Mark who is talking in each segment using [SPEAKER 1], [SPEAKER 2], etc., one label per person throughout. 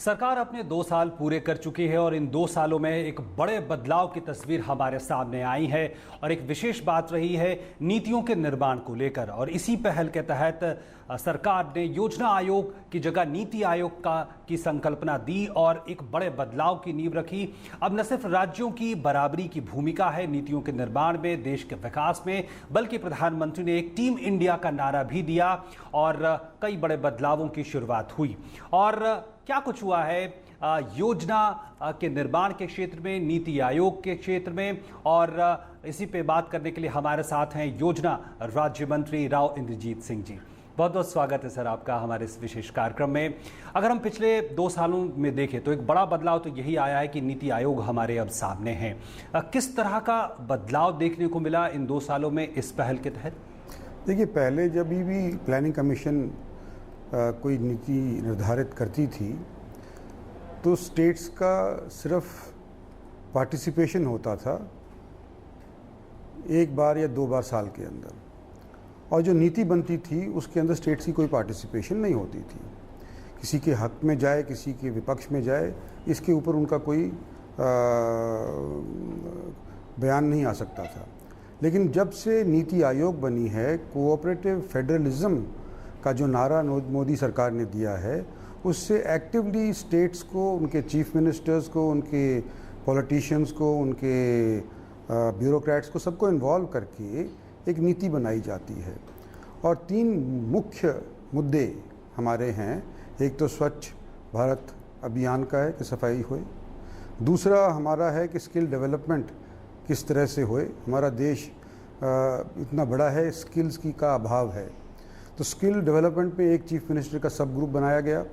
[SPEAKER 1] सरकार अपने 2 साल पूरे कर चुकी है और इन 2 सालों में एक बड़े बदलाव की तस्वीर हमारे सामने आई है और एक विशेष बात रही है नीतियों के निर्माण को लेकर। और इसी पहल के तहत सरकार ने योजना आयोग की जगह नीति आयोग की संकल्पना दी और एक बड़े बदलाव की नींव रखी। अब न सिर्फ राज्यों की बराबरी की भूमिका है नीतियों के निर्माण में, देश के विकास में, बल्कि प्रधानमंत्री ने एक टीम इंडिया का नारा भी दिया और कई बड़े बदलावों की शुरुआत हुई। और क्या कुछ हुआ है योजना के निर्माण के क्षेत्र में, नीति आयोग के क्षेत्र में, और इसी पे बात करने के लिए हमारे साथ हैं योजना राज्य मंत्री राव इंद्रजीत सिंह जी। बहुत बहुत स्वागत है सर आपका हमारे इस विशेष कार्यक्रम में। अगर हम पिछले 2 सालों में देखें तो एक बड़ा बदलाव तो यही आया है कि नीति आयोग हमारे अब सामने है। किस तरह का बदलाव देखने को मिला इन 2 सालों में इस पहल के तहत?
[SPEAKER 2] देखिए, पहले जब भी प्लानिंग कमीशन कोई नीति निर्धारित करती थी तो स्टेट्स का सिर्फ पार्टिसिपेशन होता था 1 बार या 2 बार साल के अंदर, और जो नीति बनती थी उसके अंदर स्टेट्स की कोई पार्टिसिपेशन नहीं होती थी। किसी के हक में जाए, किसी के विपक्ष में जाए, इसके ऊपर उनका कोई बयान नहीं आ सकता था। लेकिन जब से नीति आयोग बनी है, कोऑपरेटिव फेडरलिज्म का जो नारा मोदी सरकार ने दिया है, उससे एक्टिवली स्टेट्स को, उनके चीफ मिनिस्टर्स को, उनके पॉलिटिशियंस को, उनके ब्यूरोक्रेट्स को, सबको इन्वॉल्व करके एक नीति बनाई जाती है। और 3 मुख्य मुद्दे हमारे हैं। एक तो स्वच्छ भारत अभियान का है कि सफाई होए, दूसरा हमारा है कि स्किल डेवलपमेंट किस तरह से होए। हमारा देश इतना बड़ा है, स्किल्स की का अभाव है, तो स्किल डेवलपमेंट में एक चीफ मिनिस्टर का सब ग्रुप बनाया गया।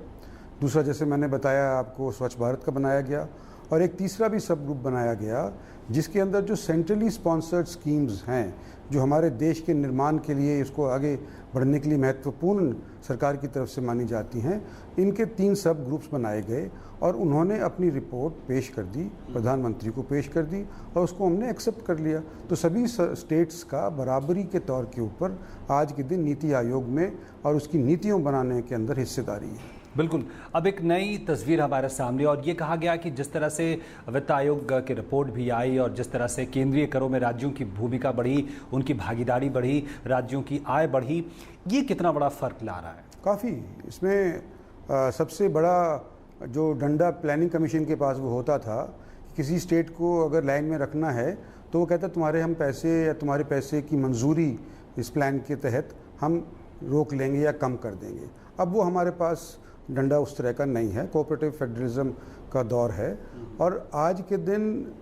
[SPEAKER 2] दूसरा, जैसे मैंने बताया आपको, स्वच्छ भारत का बनाया गया, और एक तीसरा भी सब ग्रुप बनाया गया जिसके अंदर जो सेंट्रली स्पॉन्सर्ड स्कीम्स हैं, जो हमारे देश के निर्माण के लिए, इसको आगे बढ़ने के लिए महत्वपूर्ण सरकार की तरफ से मानी जाती हैं, इनके 3 सब ग्रुप्स बनाए गए और उन्होंने अपनी रिपोर्ट पेश कर दी, प्रधानमंत्री को पेश कर दी और उसको हमने एक्सेप्ट कर लिया। तो सभी स्टेट्स का बराबरी के तौर के ऊपर आज के दिन नीति आयोग में और उसकी नीतियों बनाने के अंदर हिस्सेदारी है।
[SPEAKER 1] बिल्कुल, अब एक नई तस्वीर हमारे सामने, और ये कहा गया कि जिस तरह से वित्त आयोग की रिपोर्ट भी आई और जिस तरह से केंद्रीय करों में राज्यों की भूमिका बढ़ी, उनकी भागीदारी बढ़ी, राज्यों की आय बढ़ी, ये कितना बड़ा फर्क ला रहा है?
[SPEAKER 2] काफ़ी। इसमें सबसे बड़ा जो डंडा प्लानिंग कमीशन के पास वो होता था कि किसी स्टेट को अगर लाइन में रखना है तो वो कहता तुम्हारे हम पैसे या तुम्हारे पैसे की मंजूरी इस प्लान के तहत हम रोक लेंगे या कम कर देंगे। अब वो हमारे पास डंडा उस तरह का नहीं है, कोऑपरेटिव फेडरलिज्म का दौर है। और आज के दिन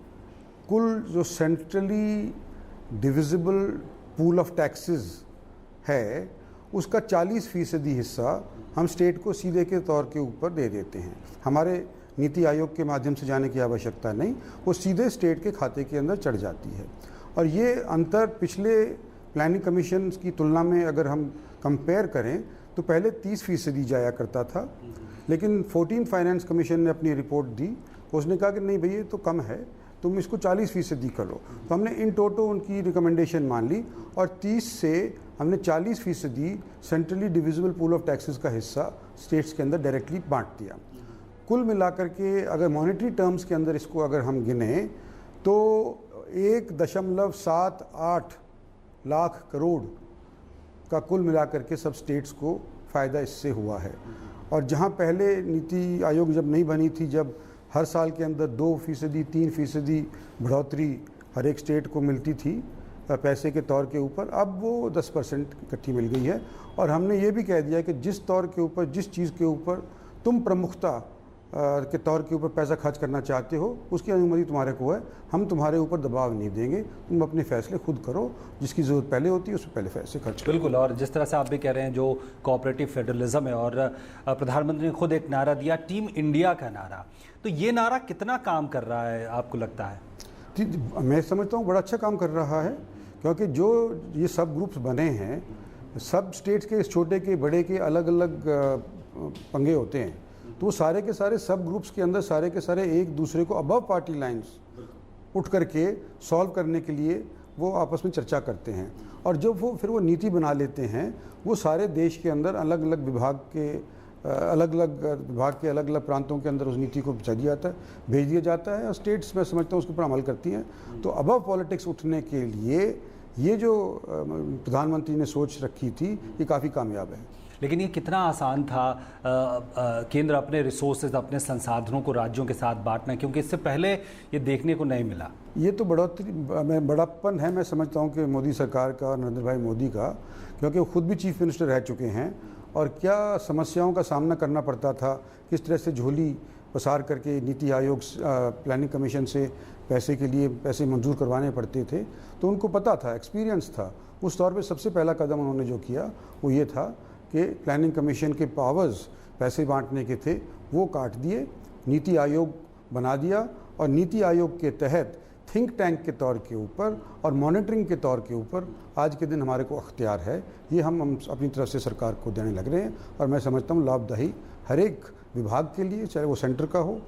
[SPEAKER 2] कुल जो centrally divisible pool of taxes है, उसका 40% हिस्सा हम स्टेट को सीधे के तौर के ऊपर दे देते हैं। हमारे नीति आयोग के माध्यम से जाने की आवश्यकता नहीं, वो सीधे स्टेट के खाते के अंदर चढ़ जाती है। और ये अंतर पिछले प्लानिंग कमीशन की तुलना में अगर हम कंपेयर करें तो पहले 30% जाया करता था, लेकिन 14 फाइनेंस कमीशन ने अपनी रिपोर्ट दी, उसने कहा कि नहीं भई ये तो कम है, तुम इसको 40% करो। तो हमने इन टोटो उनकी रिकमेंडेशन मान ली और 30 से हमने 40% centrally divisible pool of taxes का हिस्सा स्टेट्स के अंदर डायरेक्टली बांट दिया। कुल मिलाकर के अगर मॉनेटरी टर्म्स के अंदर इसको अगर हम गिने तो 1.78 लाख करोड़ का कुल मिलाकर के सब स्टेट्स को फ़ायदा इससे हुआ है। और जहां पहले नीति आयोग जब नहीं बनी थी, जब हर साल के अंदर 2%, 3% बढ़ोतरी हर एक स्टेट को मिलती थी पैसे के तौर के ऊपर, अब वो 10% इकट्ठी मिल गई है। और हमने ये भी कह दिया कि जिस तौर के ऊपर, जिस चीज़ के ऊपर तुम प्रमुखता के तौर के ऊपर पैसा खर्च करना चाहते हो, उसकी अनुमति तुम्हारे को है, हम तुम्हारे ऊपर दबाव नहीं देंगे, तुम अपने फैसले खुद करो, जिसकी ज़रूरत पहले होती है उससे पहले पैसे खर्च करो।
[SPEAKER 1] बिल्कुल, और जिस तरह से आप भी कह रहे हैं जो कोऑपरेटिव फेडरलिज्म है, और प्रधानमंत्री ने खुद एक नारा दिया, टीम इंडिया का नारा, तो ये नारा कितना काम कर रहा है आपको लगता है?
[SPEAKER 2] मैं समझता हूँ बड़ा अच्छा काम कर रहा है, क्योंकि जो ये सब ग्रुप्स बने हैं, सब स्टेट्स के, छोटे के बड़े के अलग अलग पंगे होते हैं, तो वो सारे के सारे सब ग्रुप्स के अंदर सारे के सारे एक दूसरे को अबव पार्टी लाइंस उठ करके सॉल्व करने के लिए वो आपस में चर्चा करते हैं। और जब वो फिर वो नीति बना लेते हैं, वो सारे देश के अंदर अलग अलग विभाग के अलग अलग विभाग के अलग अलग प्रांतों के अंदर उस नीति को भेज दिया जाता है और स्टेट्स मैं समझता हूँ उसके ऊपर अमल करती हैं। तो अबव पॉलिटिक्स उठने के लिए ये जो प्रधानमंत्री ने सोच रखी थी ये काफ़ी कामयाब है।
[SPEAKER 1] लेकिन ये कितना आसान था केंद्र अपने रिसोर्सेज, अपने संसाधनों को राज्यों के साथ बांटना, क्योंकि इससे पहले ये देखने को नहीं मिला।
[SPEAKER 2] ये तो बड़प्पन है मैं समझता हूँ कि मोदी सरकार का, नरेंद्र भाई मोदी का, क्योंकि वो खुद भी चीफ मिनिस्टर रह चुके हैं और क्या समस्याओं का सामना करना पड़ता था, किस तरह से झोली पसार करके नीति आयोग प्लानिंग कमीशन से पैसे के लिए पैसे मंजूर करवाने पड़ते थे, तो उनको पता था, एक्सपीरियंस था। उस तौर पे सबसे पहला कदम उन्होंने जो किया वो ये था कि प्लानिंग कमीशन के पावर्स पैसे बांटने के थे वो काट दिए, नीति आयोग बना दिया और नीति आयोग के तहत थिंक टैंक के तौर के ऊपर और मॉनिटरिंग के तौर के ऊपर आज के दिन हमारे को अख्तियार है। ये हम अपनी तरफ से सरकार को देने लग रहे हैं और मैं समझता हूँ लाभदायी हर एक विभाग के लिए, चाहे वो सेंटर का हो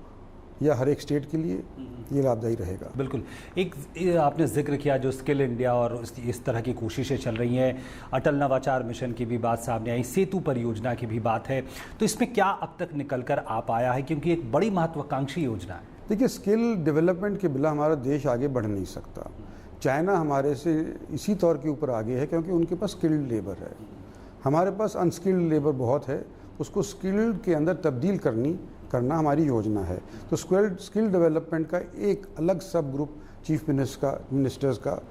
[SPEAKER 2] या हर एक स्टेट के लिए, ये लाभदायी रहेगा।
[SPEAKER 1] बिल्कुल। एक आपने जिक्र किया जो स्किल इंडिया और इस तरह की कोशिशें चल रही हैं, अटल नवाचार मिशन की भी बात सामने आई, सेतु परियोजना की भी बात है, तो इसमें क्या अब तक निकल कर आ पाया है, क्योंकि एक बड़ी महत्वाकांक्षी योजना है।
[SPEAKER 2] देखिए, स्किल डेवलपमेंट के बिना हमारा देश आगे बढ़ नहीं सकता। चाइना हमारे से इसी तौर के ऊपर आगे है क्योंकि उनके पास स्किल्ड लेबर है, हमारे पास अनस्किल्ड लेबर बहुत है, उसको स्किल्ड के अंदर तब्दील करना हमारी योजना है। तो स्किल डेवलपमेंट का एक अलग सब ग्रुप चीफ मिनिस्टर्स का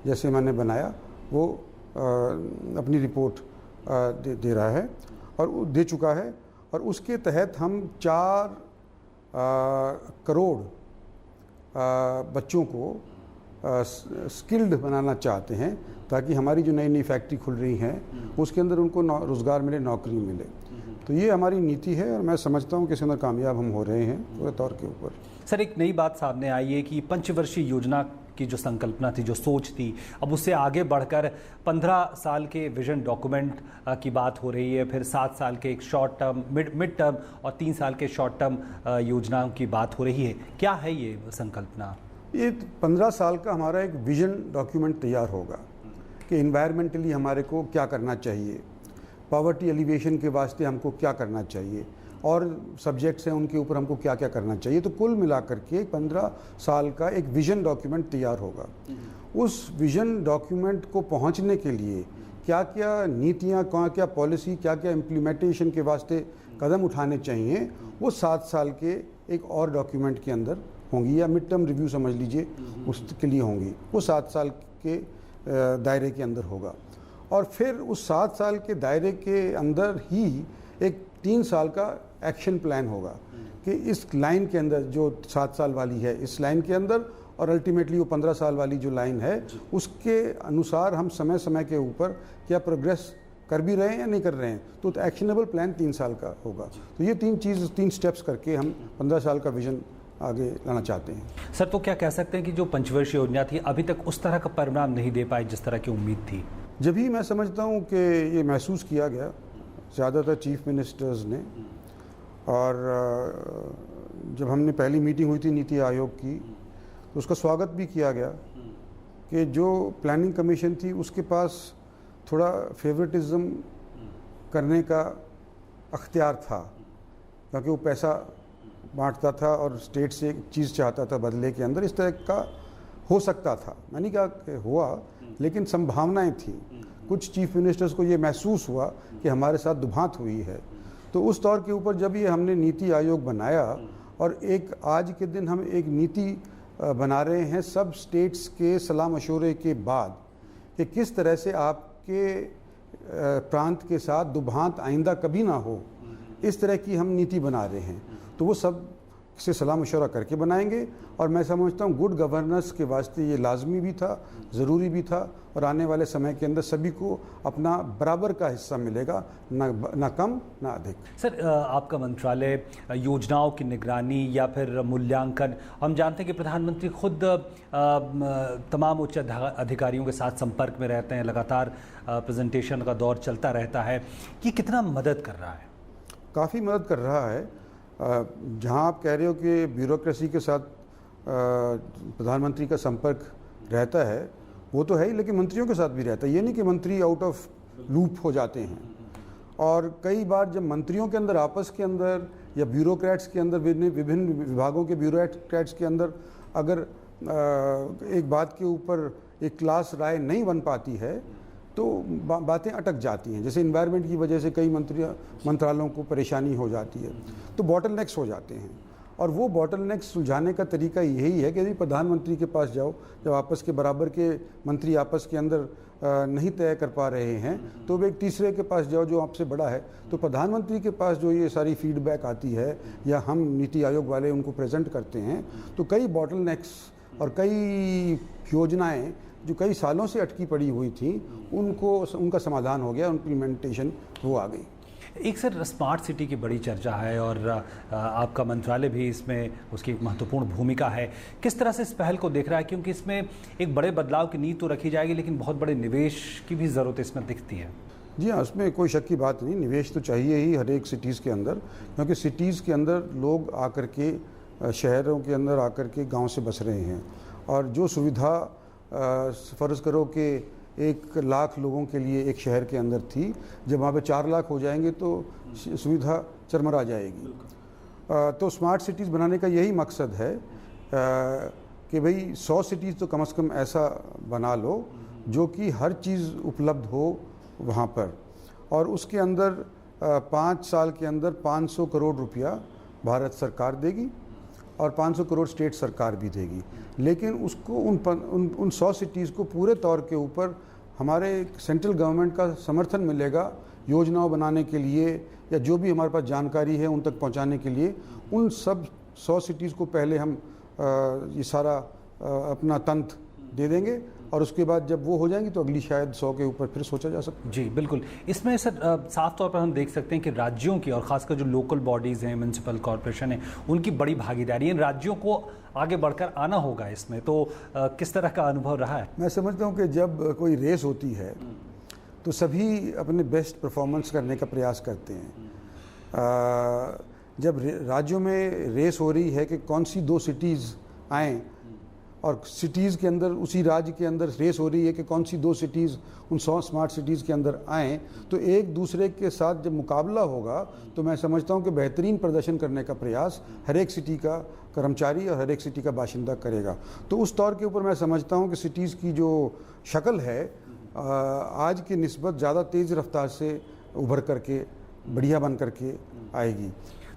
[SPEAKER 2] जैसे मैंने बनाया वो अपनी रिपोर्ट दे रहा है और दे चुका है और उसके तहत हम 4 करोड़ बच्चों को स्किल्ड बनाना चाहते हैं ताकि हमारी जो नई नई फैक्ट्री खुल रही हैं उसके अंदर उनको रोज़गार मिले, नौकरी मिले। तो ये हमारी नीति है और मैं समझता हूँ कि इसके अंदर कामयाब हम हो रहे हैं पूरे तौर के ऊपर।
[SPEAKER 1] सर, एक नई बात सामने आई है कि पंचवर्षीय योजना की जो संकल्पना थी, जो सोच थी, अब उससे आगे बढ़कर 15 साल के विजन डॉक्यूमेंट की बात हो रही है, फिर 7 साल के एक शॉर्ट टर्म, मिड टर्म और 3 साल के शॉर्ट टर्म योजनाओं की बात हो रही है। क्या है ये संकल्पना?
[SPEAKER 2] ये 15 साल का हमारा एक विजन डॉक्यूमेंट तैयार होगा कि इन्वायरमेंटली हमारे को क्या करना चाहिए, पॉवर्टी एलिवेशन के वास्ते हमको क्या करना चाहिए और सब्जेक्ट्स हैं उनके ऊपर हमको क्या क्या करना चाहिए। तो कुल मिलाकर के 15 साल का एक विजन डॉक्यूमेंट तैयार होगा। उस विजन डॉक्यूमेंट को पहुंचने के लिए क्या क्या नीतियाँ, क्या पॉलिसी, क्या क्या इम्प्लीमेंटेशन के वास्ते कदम उठाने चाहिए, वो 7 साल के एक और डॉक्यूमेंट के अंदर होंगी या मिड टर्म रिव्यू समझ लीजिए उसके लिए होंगी। वो 7 साल के दायरे के अंदर होगा और फिर उस 7 साल के दायरे के अंदर ही एक 3 साल का एक्शन प्लान होगा कि इस लाइन के अंदर जो 7 साल वाली है, इस लाइन के अंदर और अल्टीमेटली वो 15 साल वाली जो लाइन है उसके अनुसार हम समय समय के ऊपर क्या प्रोग्रेस कर भी रहे हैं या नहीं कर रहे हैं। तो एक्शनेबल प्लान 3 साल का होगा। तो ये 3 स्टेप्स करके हम 15 साल का विजन आगे लाना चाहते हैं।
[SPEAKER 1] सर, तो क्या कह सकते हैं कि जो पंचवर्षीय योजना थी अभी तक उस तरह का परिणाम नहीं दे पाई जिस तरह की उम्मीद थी?
[SPEAKER 2] जब भी मैं समझता हूँ कि ये महसूस किया गया ज़्यादातर चीफ मिनिस्टर्स ने, और जब हमने पहली मीटिंग हुई थी नीति आयोग की तो उसका स्वागत भी किया गया कि जो प्लानिंग कमीशन थी उसके पास थोड़ा फेवरेटिज्म करने का अख्तियार था क्योंकि वो पैसा बांटता था और स्टेट से एक चीज़ चाहता था बदले के अंदर। इस तरह का हो सकता था, मैं नहीं कहा कि हुआ, लेकिन संभावनाएं थी। कुछ चीफ मिनिस्टर्स को ये महसूस हुआ कि हमारे साथ दुभांत हुई है। तो उस तौर के ऊपर जब ये हमने नीति आयोग बनाया और एक आज के दिन हम एक नीति बना रहे हैं सब स्टेट्स के सलाह मशवरे के बाद कि किस तरह से आपके प्रांत के साथ दुभांत आइंदा कभी ना हो, इस तरह की हम नीति बना रहे हैं। तो वो सब से सलाह मशवरा करके बनाएंगे और मैं समझता हूँ गुड गवर्नेंस के वास्ते ये लाजमी भी था, ज़रूरी भी था और आने वाले समय के अंदर सभी को अपना बराबर का हिस्सा मिलेगा, ना कम ना अधिक।
[SPEAKER 1] सर, आपका मंत्रालय योजनाओं की निगरानी या फिर मूल्यांकन, हम जानते हैं कि प्रधानमंत्री खुद तमाम उच्च अधिकारियों के साथ संपर्क में रहते हैं, लगातार प्रेजेंटेशन का दौर चलता रहता है। ये कितना मदद कर रहा है?
[SPEAKER 2] काफ़ी मदद कर रहा है। जहाँ आप कह रहे हो कि ब्यूरोक्रेसी के साथ प्रधानमंत्री का संपर्क रहता है वो तो है ही, लेकिन मंत्रियों के साथ भी रहता है। ये नहीं कि मंत्री आउट ऑफ लूप हो जाते हैं। और कई बार जब मंत्रियों के अंदर आपस के अंदर या ब्यूरोक्रेट्स के अंदर विभिन्न विभागों के ब्यूरोक्रेट्स के अंदर अगर एक बात के ऊपर एक क्लास राय नहीं बन पाती है तो बातें अटक जाती हैं। जैसे इन्वायरमेंट की वजह से कई मंत्रालयों को परेशानी हो जाती है, तो बॉटलनेक्स हो जाते हैं। और वो बॉटलनेक्स सुलझाने का तरीका यही है कि यदि प्रधानमंत्री के पास जाओ, जब आपस के बराबर के मंत्री आपस के अंदर नहीं तय कर पा रहे हैं तो वे एक तीसरे के पास जाओ जो आपसे बड़ा है। तो प्रधानमंत्री के पास जो ये सारी फीडबैक आती है या हम नीति आयोग वाले उनको प्रेजेंट करते हैं, तो कई बॉटलनेक्स और कई योजनाएं जो कई सालों से अटकी पड़ी हुई थी उनका समाधान हो गया, इम्प्लीमेंटेशन वो आ गई।
[SPEAKER 1] एक सर स्मार्ट सिटी की बड़ी चर्चा है और आपका मंत्रालय भी इसमें उसकी एक महत्वपूर्ण भूमिका है। किस तरह से इस पहल को देख रहा है, क्योंकि इसमें एक बड़े बदलाव की नींव तो रखी जाएगी लेकिन बहुत बड़े निवेश की भी ज़रूरत इसमें दिखती है।
[SPEAKER 2] जी हाँ, उसमें कोई शक की बात नहीं, निवेश तो चाहिए ही हर एक सिटीज़ के अंदर, क्योंकि सिटीज़ के अंदर लोग आकर के शहरों के अंदर आकर के गाँव से बस रहे हैं और जो सुविधा फ़र्ज़ करो कि 1 लाख लोगों के लिए एक शहर के अंदर थी, जब वहाँ पे 4 लाख हो जाएंगे तो सुविधा चरमरा जाएगी। तो स्मार्ट सिटीज़ बनाने का यही मकसद है कि भाई 100 सिटीज़ तो कम से कम ऐसा बना लो जो कि हर चीज़ उपलब्ध हो वहाँ पर, और उसके अंदर 5 साल के अंदर 500 करोड़ रुपया भारत सरकार देगी और 500 करोड़ स्टेट सरकार भी देगी। लेकिन उसको उन 100 सिटीज़ को पूरे तौर के ऊपर हमारे सेंट्रल गवर्नमेंट का समर्थन मिलेगा योजनाओं बनाने के लिए, या जो भी हमारे पास जानकारी है उन तक पहुंचाने के लिए। उन सब 100 सिटीज़ को पहले हम ये सारा अपना तंत्र दे देंगे और उसके बाद जब वो हो जाएंगी तो अगली शायद 100 के ऊपर फिर सोचा जा सकता है।
[SPEAKER 1] जी बिल्कुल। इसमें सर साफ तौर पर हम देख सकते हैं कि राज्यों की और खासकर जो लोकल बॉडीज़ हैं, म्यूनसिपल कॉरपोरेशन है, उनकी बड़ी भागीदारी है। राज्यों को आगे बढ़कर आना होगा इसमें, तो किस तरह का अनुभव रहा है?
[SPEAKER 2] मैं समझता हूँ कि जब कोई रेस होती है तो सभी अपने बेस्ट परफॉर्मेंस करने का प्रयास करते हैं। जब राज्यों में रेस हो रही है कि कौन सी 2 सिटीज़ आएँ और सिटीज़ के अंदर उसी राज्य के अंदर रेस हो रही है कि कौन सी 2 सिटीज़ उन 100 स्मार्ट सिटीज़ के अंदर आएँ, तो एक दूसरे के साथ जब मुकाबला होगा तो मैं समझता हूँ कि बेहतरीन प्रदर्शन करने का प्रयास हर एक सिटी का कर्मचारी और हर एक सिटी का बाशिंदा करेगा। तो उस तौर के ऊपर मैं समझता हूँ कि सिटीज़ की जो शक्ल है आज की निस्बत ज़्यादा तेज़ रफ्तार से उभर करके बढ़िया बन करके आएगी।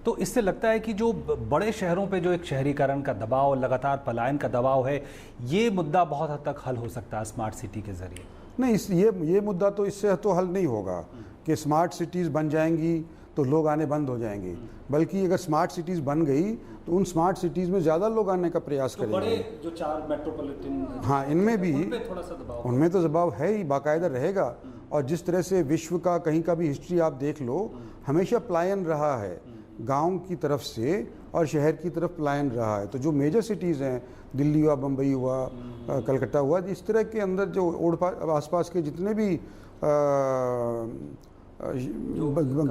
[SPEAKER 1] तो इससे लगता है कि जो बड़े शहरों पे जो एक शहरीकरण का दबाव, लगातार पलायन का दबाव है, ये मुद्दा बहुत हद तक हल हो सकता है स्मार्ट सिटी के ज़रिए।
[SPEAKER 2] नहीं, ये मुद्दा तो इससे तो हल नहीं होगा कि स्मार्ट सिटीज़ बन जाएंगी तो लोग आने बंद हो जाएंगे, बल्कि अगर स्मार्ट सिटीज़ बन गई तो उन स्मार्ट सिटीज़ में ज़्यादा लोग आने का प्रयास करेंगे।
[SPEAKER 1] बड़े जो 4 मेट्रोपॉलिटन,
[SPEAKER 2] हाँ, इनमें भी
[SPEAKER 1] थोड़ा सा दबाव,
[SPEAKER 2] उनमें तो दबाव है ही, बाकायदा रहेगा। और जिस तरह से विश्व का कहीं का भी हिस्ट्री आप देख लो, हमेशा पलायन रहा है, गांव की तरफ से और शहर की तरफ पलायन रहा है। तो जो मेजर सिटीज़ हैं, दिल्ली हुआ, बम्बई हुआ, कलकत्ता हुआ, इस तरह के अंदर जो आसपास के जितने भी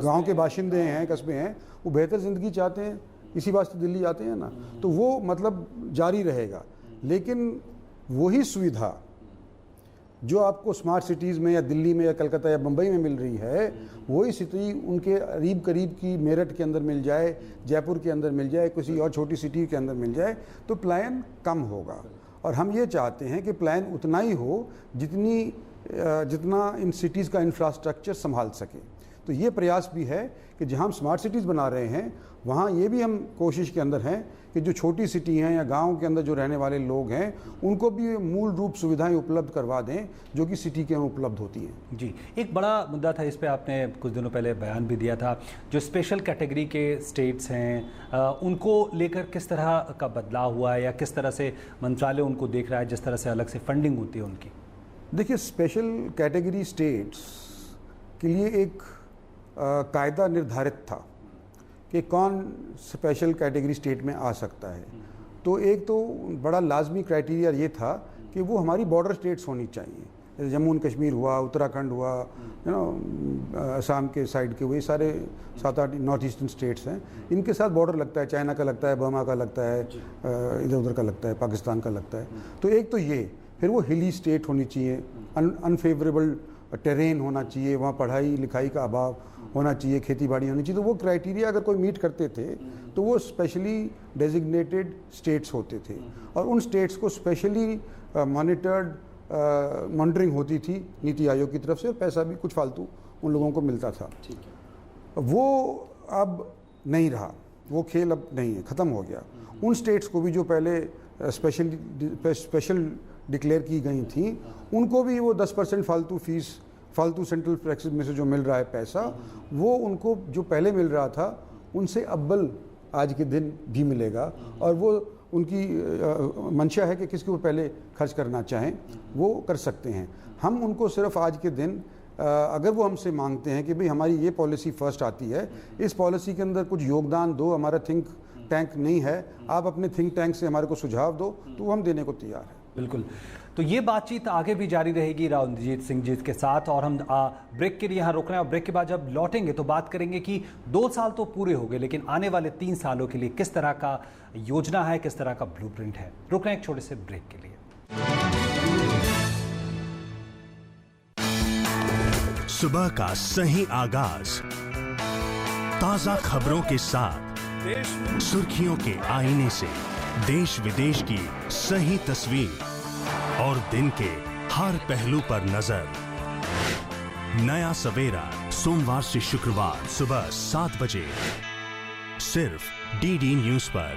[SPEAKER 2] गांव के बाशिंदे हैं, कस्बे हैं, वो बेहतर ज़िंदगी चाहते हैं, इसी वास्ते दिल्ली आते हैं ना। तो वो मतलब जारी रहेगा, लेकिन वही सुविधा जो आपको स्मार्ट सिटीज़ में या दिल्ली में या कलकत्ता या मुंबई में मिल रही है, वही स्थिति उनके करीब की मेरठ के अंदर मिल जाए, जयपुर के अंदर मिल जाए, किसी और छोटी सिटी के अंदर मिल जाए, तो पलायन कम होगा। और हम ये चाहते हैं कि पलायन उतना ही हो जितना इन सिटीज़ का इंफ्रास्ट्रक्चर संभाल सके। तो ये प्रयास भी है कि जहाँ हम स्मार्ट सिटीज़ बना रहे हैं वहाँ ये भी हम कोशिश के अंदर हैं कि जो छोटी सिटी हैं या गांव के अंदर जो रहने वाले लोग हैं उनको भी मूल रूप सुविधाएं उपलब्ध करवा दें जो कि सिटी के अंदर उपलब्ध होती हैं।
[SPEAKER 1] जी, एक बड़ा मुद्दा था, इस पे आपने कुछ दिनों पहले बयान भी दिया था, जो स्पेशल कैटेगरी के स्टेट्स हैं उनको लेकर किस तरह का बदलाव हुआ है या किस तरह से मंत्रालय उनको देख रहा है, जिस तरह से अलग से फंडिंग होती है उनकी?
[SPEAKER 2] देखिए, स्पेशल कैटेगरी स्टेट्स के लिए एक कायदा निर्धारित था कि कौन स्पेशल कैटेगरी स्टेट में आ सकता है। तो एक तो बड़ा लाजमी क्राइटेरिया ये था कि वो हमारी बॉर्डर स्टेट्स होनी चाहिए, जैसे जम्मू एंड कश्मीर हुआ, उत्तराखंड हुआ, असम के साइड के, वही सारे 7-8 नॉर्थ ईस्टर्न स्टेट्स हैं, इनके साथ बॉर्डर लगता है, चाइना का लगता है, बर्मा का लगता है, इधर उधर का लगता है, पाकिस्तान का लगता है। तो एक तो ये, फिर वो हिली स्टेट होनी चाहिए, अनफेवरेबल टेरेन होना चाहिए, वहाँ पढ़ाई लिखाई का अभाव होना चाहिए, खेती बाड़ी होनी चाहिए। तो वो क्राइटेरिया अगर कोई मीट करते थे तो वो स्पेशली डेजिग्नेटेड स्टेट्स होते थे और उन स्टेट्स को स्पेशली मॉनिटरिंग होती थी नीति आयोग की तरफ से और पैसा भी कुछ फालतू उन लोगों को मिलता था।
[SPEAKER 1] ठीक है।
[SPEAKER 2] वो अब नहीं रहा, वो खेल अब नहीं है, ख़त्म हो गया। उन स्टेट्स को भी जो पहले स्पेशल डिक्लेयर की गई थी, उनको भी वो 10% फालतू सेंट्रल टैक्सेस में से जो मिल रहा है पैसा, वो उनको जो पहले मिल रहा था उनसे अव्वल आज के दिन भी मिलेगा। और वो उनकी मंशा है कि किसके ऊपर पहले खर्च करना चाहें वो कर सकते हैं। हम उनको सिर्फ आज के दिन अगर वो हमसे मांगते हैं कि भाई हमारी ये पॉलिसी फर्स्ट आती है, इस पॉलिसी के अंदर कुछ योगदान दो, हमारा थिंक टैंक नहीं है, आप अपने थिंक टैंक से हमारे को सुझाव दो, तो वो हम देने को तैयार हैं।
[SPEAKER 1] बिल्कुल। तो ये बातचीत आगे भी जारी रहेगी राव इंद्रजीत सिंह जी के साथ और हम ब्रेक के लिए यहाँ रुक रहे हैं और ब्रेक के बाद जब लौटेंगे तो बात करेंगे कि 2 साल तो पूरे हो गए, लेकिन आने वाले 3 सालों के लिए किस तरह का योजना है, किस तरह का ब्लूप्रिंट है। रुक रहे हैं एक छोटे से ब्रेक के लिए।
[SPEAKER 3] सुबह का सही आगाज ताजा खबरों के साथ, सुर्खियों के आईने से देश विदेश की सही तस्वीर और दिन के हर पहलू पर नजर। नया सवेरा सोमवार से शुक्रवार सुबह 7 बजे सिर्फ डीडी न्यूज पर।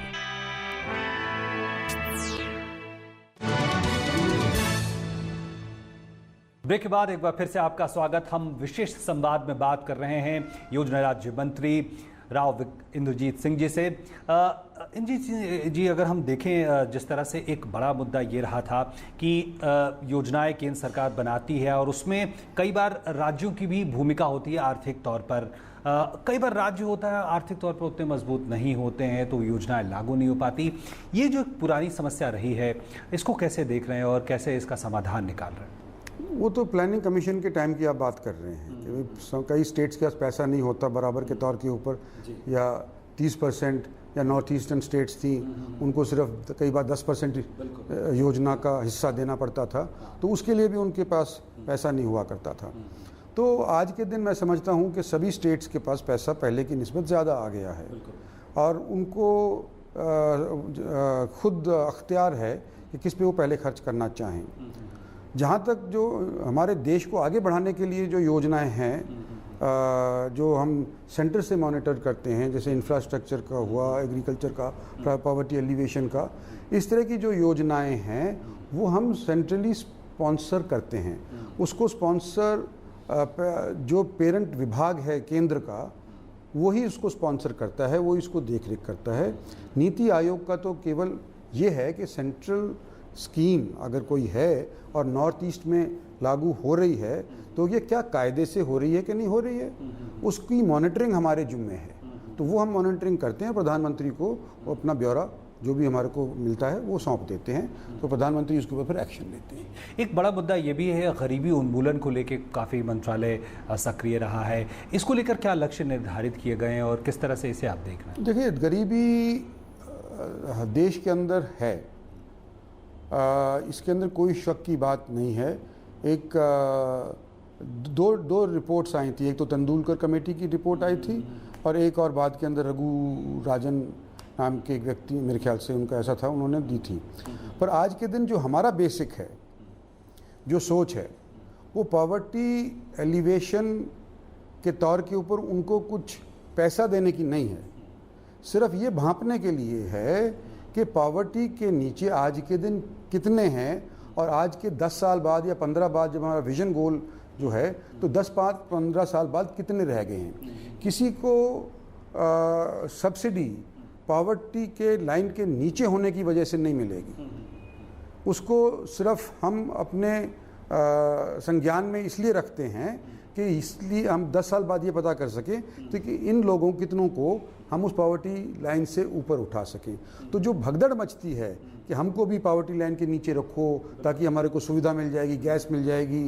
[SPEAKER 1] ब्रेक के बाद एक बार फिर से आपका स्वागत। हम विशेष संवाद में बात कर रहे हैं योजना राज्य मंत्री राव इंद्रजीत सिंह जी से। इंद्रजीत जी, अगर हम देखें जिस तरह से एक बड़ा मुद्दा ये रहा था कि योजनाएं केंद्र सरकार बनाती है और उसमें कई बार राज्यों की भी भूमिका होती है आर्थिक तौर पर। कई बार राज्य होता है आर्थिक तौर पर उतने मजबूत नहीं होते हैं तो योजनाएं लागू नहीं हो पाती। ये जो पुरानी समस्या रही है, इसको कैसे देख रहे हैं और कैसे इसका समाधान निकाल रहे हैं?
[SPEAKER 2] वो तो प्लानिंग कमीशन के टाइम की आप बात कर रहे हैं कि कई स्टेट्स के पास पैसा नहीं होता बराबर के तौर के ऊपर, या 30% या नॉर्थ ईस्टर्न स्टेट्स थी, उनको सिर्फ कई बार 10% योजना का हिस्सा देना पड़ता था, तो उसके लिए भी उनके पास पैसा नहीं हुआ करता था। तो आज के दिन मैं समझता हूँ कि सभी स्टेट्स के पास पैसा पहले की निस्बत ज़्यादा आ गया है और उनको खुद अख्तियार है कि किस पे वो पहले खर्च करना चाहें। जहाँ तक जो हमारे देश को आगे बढ़ाने के लिए जो योजनाएं हैं, जो हम सेंटर से मॉनिटर करते हैं, जैसे इंफ्रास्ट्रक्चर का हुआ, एग्रीकल्चर का, पॉवर्टी एलिवेशन का, इस तरह की जो योजनाएं हैं वो हम सेंट्रली स्पॉन्सर करते हैं। उसको स्पॉन्सर जो पेरेंट विभाग है केंद्र का, वही उसको स्पॉन्सर करता है, वो इसको देख रेख करता है। नीति आयोग का तो केवल ये है कि सेंट्रल स्कीम अगर कोई है और नॉर्थ ईस्ट में लागू हो रही है तो ये क्या कायदे से हो रही है कि नहीं हो रही है, उसकी मॉनिटरिंग हमारे जिम्मे है। तो वो हम मॉनिटरिंग करते हैं, प्रधानमंत्री को अपना ब्यौरा जो भी हमारे को मिलता है वो सौंप देते हैं, तो प्रधानमंत्री उसके ऊपर फिर एक्शन लेते हैं।
[SPEAKER 1] एक बड़ा मुद्दा ये भी है, गरीबी उन्मूलन को लेकर काफ़ी मंत्रालय सक्रिय रहा है। इसको लेकर क्या लक्ष्य निर्धारित किए गए हैं और किस तरह से इसे आप देख रहे हैं?
[SPEAKER 2] देखिए, गरीबी देश के अंदर है, इसके अंदर कोई शक की बात नहीं है। एक दो रिपोर्ट्स आई थी, एक तो तेंदुलकर कमेटी की रिपोर्ट आई थी और एक और बाद के अंदर रघु राजन नाम के एक व्यक्ति, मेरे ख्याल से उनका ऐसा था, उन्होंने दी थी। पर आज के दिन जो हमारा बेसिक है, जो सोच है, वो पॉवर्टी एलिवेशन के तौर के ऊपर उनको कुछ पैसा देने की नहीं है, सिर्फ ये भांपने के लिए है कि पॉवर्टी के नीचे आज के दिन कितने हैं और आज के 10 साल बाद या 15 बाद जब हमारा विजन गोल जो है तो 10-15 साल बाद कितने रह गए हैं। किसी को सब्सिडी पॉवर्टी के लाइन के नीचे होने की वजह से नहीं मिलेगी, उसको सिर्फ हम अपने संज्ञान में इसलिए रखते हैं कि इसलिए हम 10 साल बाद ये पता कर सकें तो कि इन लोगों कितनों को हम उस पॉवर्टी लाइन से ऊपर उठा सकें। तो जो भगदड़ मचती है कि हमको भी पॉवर्टी लाइन के नीचे रखो ताकि हमारे को सुविधा मिल जाएगी, गैस मिल जाएगी,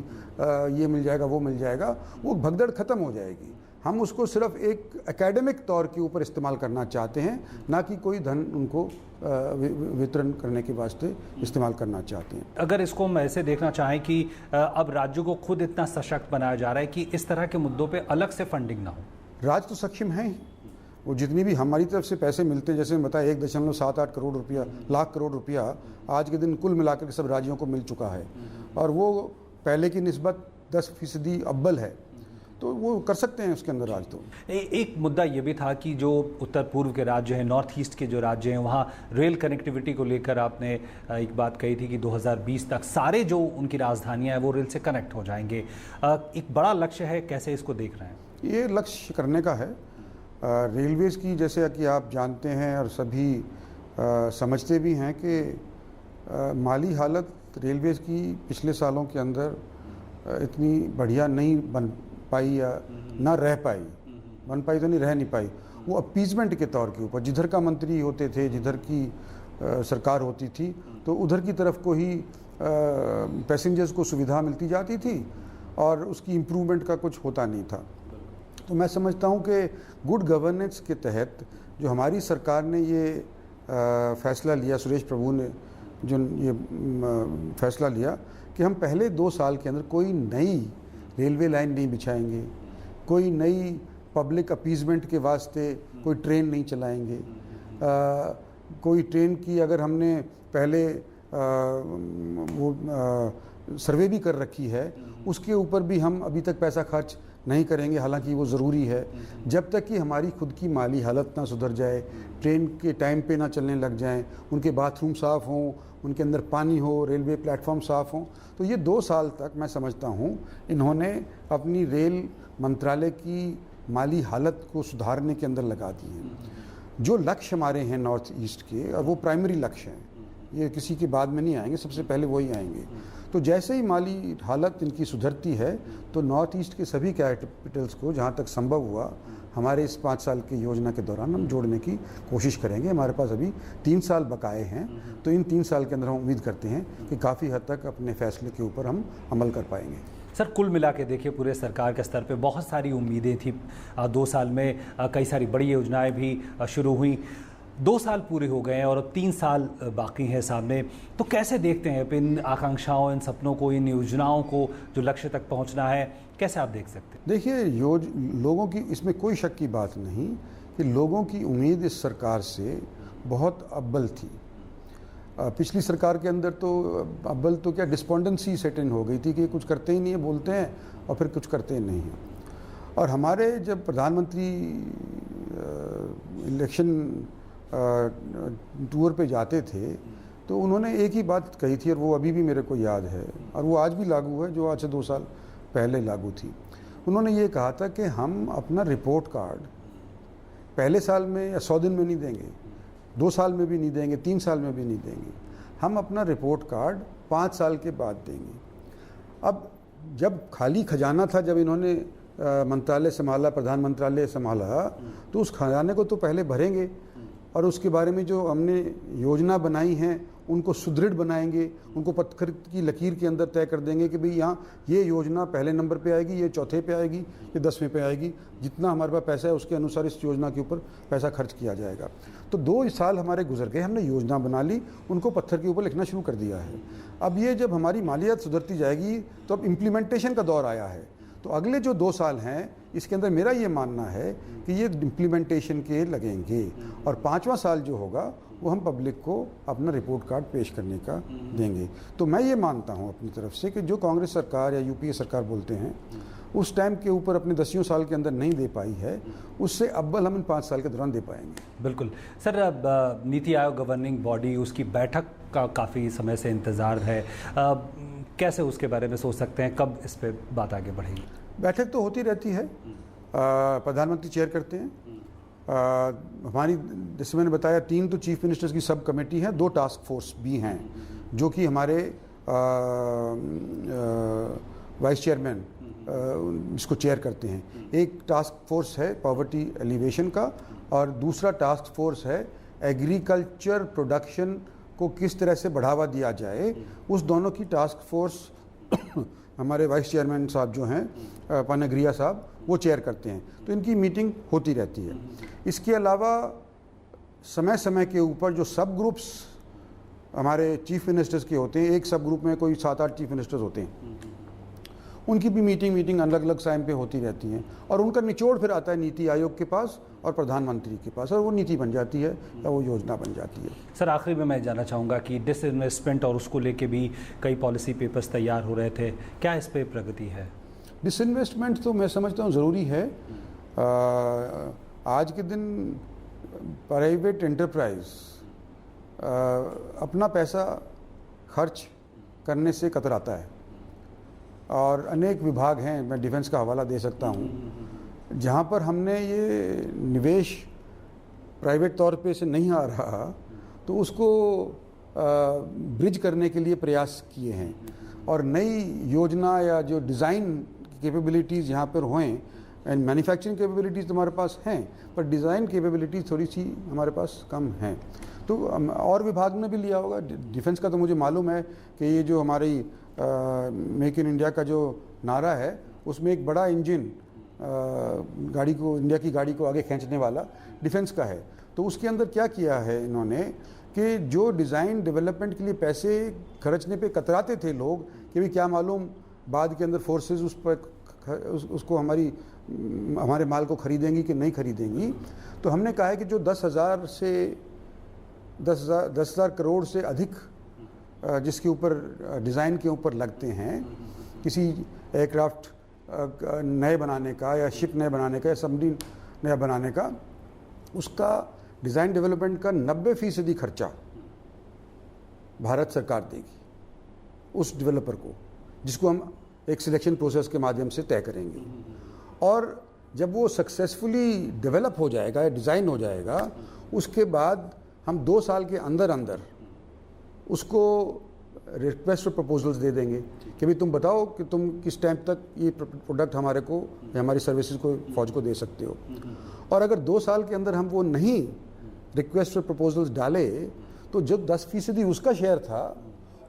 [SPEAKER 2] ये मिल जाएगा, वो मिल जाएगा, वो भगदड़ ख़त्म हो जाएगी। हम उसको सिर्फ एक एकेडमिक तौर के ऊपर इस्तेमाल करना चाहते हैं, ना कि कोई धन उनको वितरण करने के वास्ते इस्तेमाल करना चाहते हैं।
[SPEAKER 1] अगर इसको हम ऐसे देखना चाहें कि अब राज्यों को खुद इतना सशक्त बनाया जा रहा है कि इस तरह के मुद्दों पे अलग से फंडिंग ना हो।
[SPEAKER 2] राज्य तो सक्षम है ही, वो जितनी भी हमारी तरफ से पैसे मिलते हैं, जैसे मैं बताया 1.78 करोड़ रुपया, लाख करोड़ रुपया आज के दिन कुल मिलाकर के सब राज्यों को मिल चुका है, और वो पहले की निस्बत 10% अव्वल है, तो वो कर सकते हैं उसके अंदर राज। तो
[SPEAKER 1] एक मुद्दा ये भी था कि जो उत्तर पूर्व के राज्य हैं, नॉर्थ ईस्ट के जो राज्य हैं, वहाँ रेल कनेक्टिविटी को लेकर आपने एक बात कही थी कि 2020 तक सारे जो उनकी राजधानियाँ हैं वो रेल से कनेक्ट हो जाएंगे। एक बड़ा लक्ष्य है, कैसे इसको देख रहे हैं? ये
[SPEAKER 2] लक्ष्य करने का है रेलवेज़ की, जैसे कि आप जानते हैं और सभी समझते भी हैं कि माली हालत रेलवेज़ की पिछले सालों के अंदर इतनी बढ़िया नहीं बन पाई या ना रह पाई, बन पाई तो नहीं, रह नहीं पाई। वो अपीजमेंट के तौर के ऊपर जिधर का मंत्री होते थे, जिधर की सरकार होती थी, तो उधर की तरफ को ही पैसेंजर्स को सुविधा मिलती जाती थी और उसकी इम्प्रूवमेंट का कुछ होता नहीं था। तो मैं समझता हूँ कि गुड गवर्नेंस के तहत जो हमारी सरकार ने ये फैसला लिया, सुरेश प्रभु ने जो ये फैसला लिया कि हम पहले 2 साल के अंदर कोई नई रेलवे लाइन नहीं बिछाएंगे, कोई नई पब्लिक अपीजमेंट के वास्ते कोई ट्रेन नहीं चलाएंगे, कोई ट्रेन की अगर हमने पहले वो सर्वे भी कर रखी है, उसके ऊपर भी हम अभी तक पैसा खर्च नहीं करेंगे, हालांकि वो ज़रूरी है। जब तक कि हमारी खुद की माली हालत ना सुधर जाए, ट्रेन के टाइम पे ना चलने लग जाएं, उनके बाथरूम साफ़ हों, उनके अंदर पानी हो, रेलवे प्लेटफॉर्म साफ़ हों, तो ये 2 साल तक मैं समझता हूँ इन्होंने अपनी रेल मंत्रालय की माली हालत को सुधारने के अंदर लगा दी है। जो लक्ष्य हमारे हैं नॉर्थ ईस्ट के, और वो प्राइमरी लक्ष्य हैं, ये किसी के बाद में नहीं आएंगे, सबसे पहले वही आएंगे। तो जैसे ही माली हालत इनकी सुधरती है तो नॉर्थ ईस्ट के सभी कैपिटल्स को जहाँ तक संभव हुआ हमारे इस 5 साल की योजना के दौरान हम जोड़ने की कोशिश करेंगे। हमारे पास अभी 3 साल बकाए हैं, तो इन 3 साल के अंदर हम उम्मीद करते हैं कि काफ़ी हद तक अपने फैसले के ऊपर हम अमल कर पाएंगे।
[SPEAKER 1] सर, कुल मिला के देखिए पूरे सरकार के स्तर पे बहुत सारी उम्मीदें थी। 2 साल में कई सारी बड़ी योजनाएं भी शुरू हुई। 2 साल पूरे हो गए हैं और अब 3 साल बाकी हैं सामने। तो कैसे देखते हैं इन आकांक्षाओं, इन सपनों को, इन योजनाओं को, जो लक्ष्य तक पहुंचना है, कैसे आप देख सकते हैं?
[SPEAKER 2] देखिए, लोगों की इसमें कोई शक की बात नहीं कि लोगों की उम्मीद इस सरकार से बहुत अव्वल थी। पिछली सरकार के अंदर तो अव्वल तो क्या, डिस्पोंडेंसी सेट इन हो गई थी कि कुछ करते ही नहीं है, बोलते हैं और फिर कुछ करते नहीं हैं। और हमारे जब प्रधानमंत्री इलेक्शन टूर पे जाते थे तो उन्होंने एक ही बात कही थी, और वो अभी भी मेरे को याद है और वो आज भी लागू है, जो आज से 2 साल पहले लागू थी। उन्होंने ये कहा था कि हम अपना रिपोर्ट कार्ड पहले साल में या 100 दिन में नहीं देंगे, 2 साल में भी नहीं देंगे, 3 साल में भी नहीं देंगे, हम अपना रिपोर्ट कार्ड 5 साल के बाद देंगे। अब जब खाली खजाना था, जब इन्होंने मंत्रालय संभाला, प्रधान मंत्रालय संभाला, तो उस खजाने को तो पहले भरेंगे और उसके बारे में जो हमने योजना बनाई हैं उनको सुदृढ़ बनाएंगे, उनको पत्थर की लकीर के अंदर तय कर देंगे कि भाई यहाँ ये योजना पहले नंबर पे आएगी, ये चौथे पे आएगी, ये 10वें पे आएगी, जितना हमारे पास पैसा है उसके अनुसार इस योजना के ऊपर पैसा खर्च किया जाएगा। तो 2 साल हमारे गुजर गए, हमने योजना बना ली, उनको पत्थर के ऊपर लिखना शुरू कर दिया है। अब ये जब हमारी मालियत सुधरती जाएगी तो अब इम्प्लीमेंटेशन का दौर आया है। तो अगले जो 2 साल हैं इसके अंदर मेरा ये मानना है कि ये इम्प्लीमेंटेशन के लगेंगे, और 5वां साल जो होगा वो हम पब्लिक को अपना रिपोर्ट कार्ड पेश करने का देंगे। तो मैं ये मानता हूँ अपनी तरफ से कि जो कांग्रेस सरकार या यूपीए सरकार बोलते हैं उस टाइम के ऊपर अपने 10 साल के अंदर नहीं दे पाई है, उससे अव्वल हम इन 5 साल के दौरान दे पाएंगे।
[SPEAKER 1] बिल्कुल सर, अब नीति आयोग गवर्निंग बॉडी, उसकी बैठक का काफ़ी समय से इंतज़ार है, कैसे उसके बारे में सोच सकते हैं, कब इस पर बात आगे बढ़ेगी?
[SPEAKER 2] बैठक तो होती रहती है, प्रधानमंत्री चेयर करते हैं। हमारी, जैसे मैंने बताया, 3 तो चीफ मिनिस्टर्स की सब कमेटी है, 2 टास्क फोर्स भी हैं जो कि हमारे वाइस चेयरमैन इसको चेयर करते हैं। एक टास्क फोर्स है पॉवर्टी एलिवेशन का और दूसरा टास्क फोर्स है एग्रीकल्चर प्रोडक्शन को किस तरह से बढ़ावा दिया जाए, उस दोनों की टास्क फोर्स हमारे वाइस चेयरमैन साहब जो हैं पनगरिया साहब, वो चेयर करते हैं। तो इनकी मीटिंग होती रहती है। इसके अलावा समय समय के ऊपर जो सब ग्रुप्स हमारे चीफ मिनिस्टर्स के होते हैं, एक सब ग्रुप में कोई 7-8 चीफ मिनिस्टर्स होते हैं, उनकी भी मीटिंग अलग अलग टाइम पे होती रहती हैं और उनका निचोड़ फिर आता है नीति आयोग के पास और प्रधानमंत्री के पास, और वो नीति बन जाती है या वो योजना बन जाती है।
[SPEAKER 1] सर, आखिरी में मैं जानना चाहूँगा कि डिसइन्वेस्टमेंट और उसको लेके भी कई पॉलिसी पेपर्स तैयार हो रहे थे, क्या इस पर प्रगति है?
[SPEAKER 2] डिसइन्वेस्टमेंट तो मैं समझता हूँ ज़रूरी है। आज के दिन प्राइवेट एंटरप्राइज अपना पैसा खर्च करने से कतराता है, और अनेक विभाग हैं, मैं डिफेंस का हवाला दे सकता हूँ, जहाँ पर हमने ये निवेश प्राइवेट तौर पे से नहीं आ रहा तो उसको ब्रिज करने के लिए प्रयास किए हैं, और नई योजना या जो डिज़ाइन कैपेबिलिटीज़ यहाँ पर होएं, एंड मैन्युफैक्चरिंग कैपेबिलिटीज़ तो हमारे पास हैं, पर डिज़ाइन कैपेबिलिटीज़ थोड़ी सी हमारे पास कम हैं। तो और विभाग ने भी लिया होगा। डिफेंस का तो मुझे मालूम है कि ये जो हमारी मेक इन इंडिया का जो नारा है, उसमें एक बड़ा इंजन गाड़ी को, इंडिया की गाड़ी को आगे खींचने वाला डिफेंस का है। तो उसके अंदर क्या किया है इन्होंने कि जो डिज़ाइन डेवलपमेंट के लिए पैसे खर्चने पे कतराते थे लोग कि भी क्या मालूम बाद के अंदर फोर्सेस उस पर उसको हमारे माल को खरीदेंगी कि नहीं खरीदेंगी, तो हमने कहा है कि जो 10,000 करोड़ से अधिक जिसके ऊपर डिज़ाइन के ऊपर लगते हैं, किसी एयरक्राफ्ट नए बनाने का या शिप नए बनाने का या सबमरीन नया बनाने का, उसका डिज़ाइन डेवलपमेंट का 90% खर्चा भारत सरकार देगी उस डेवलपर को, जिसको हम एक सिलेक्शन प्रोसेस के माध्यम से तय करेंगे। और जब वो सक्सेसफुली डेवलप हो जाएगा या डिज़ाइन हो जाएगा, उसके बाद हम 2 साल के अंदर अंदर उसको रिक्वेस्ट और प्रपोजल्स दे देंगे कि भाई तुम बताओ कि तुम किस टाइम तक ये प्रोडक्ट हमारे को या हमारी सर्विसेज को, फौज को दे सकते हो। और अगर 2 साल के अंदर हम वो नहीं रिक्वेस्ट और प्रपोजल्स डाले, तो जो 10% उसका शेयर था,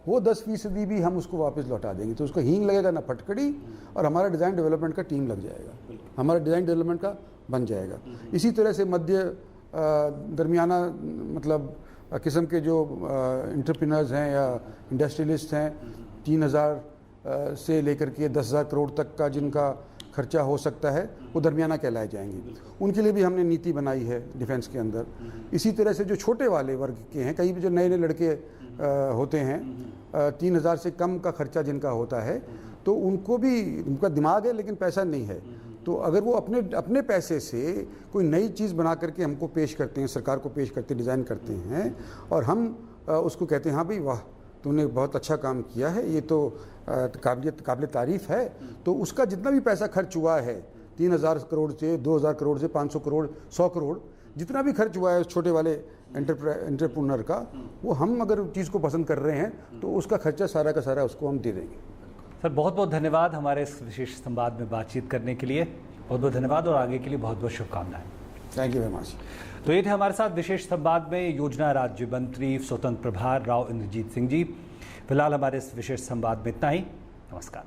[SPEAKER 2] वो 10% भी हम उसको वापस लौटा देंगे। तो उसको हींग लगेगा ना फटकड़ी, और हमारा डिज़ाइन डेवलपमेंट का टीम लग जाएगा, हमारा डिज़ाइन डेवलपमेंट का बन जाएगा। इसी तरह से मध्य दरमियाना मतलब किस्म के जो एंटरप्रेन्योर्स हैं या इंडस्ट्रियलिस्ट हैं, 3,000 से लेकर के 10,000 करोड़ तक का जिनका खर्चा हो सकता है, वो दरमियाना कहलाए जाएंगे। उनके लिए भी हमने नीति बनाई है डिफेंस के अंदर। इसी तरह से जो छोटे वाले वर्ग के हैं, कई भी जो नए लड़के होते हैं, 3,000 से कम का खर्चा जिनका होता है, तो उनको भी, उनका दिमाग है लेकिन पैसा नहीं है, तो अगर वो अपने पैसे से कोई नई चीज़ बना करके हमको पेश करते हैं, सरकार को पेश करते, डिज़ाइन करते हैं, और हम उसको कहते हैं हाँ भाई वाह तुमने बहुत अच्छा काम किया है, ये तो काबिल तारीफ़ है, तो उसका जितना भी पैसा खर्च हुआ है 3,000 करोड़ से 2,000 करोड़ से 500 करोड़ 100 करोड़ जितना भी खर्च हुआ है उस छोटे वाले एंटरप्रेन्योर का, वो हम अगर चीज़ को पसंद कर रहे हैं तो उसका खर्चा सारा का सारा उसको हम दे देंगे।
[SPEAKER 1] सर, बहुत बहुत धन्यवाद हमारे इस विशेष संवाद में बातचीत करने के लिए। बहुत बहुत धन्यवाद और आगे के लिए बहुत बहुत शुभकामनाएं।
[SPEAKER 2] Thank you very much.
[SPEAKER 1] तो ये थे हमारे साथ विशेष संवाद में योजना राज्य मंत्री स्वतंत्र प्रभार राव इंद्रजीत सिंह जी। फिलहाल हमारे इस विशेष संवाद में इतना ही। नमस्कार।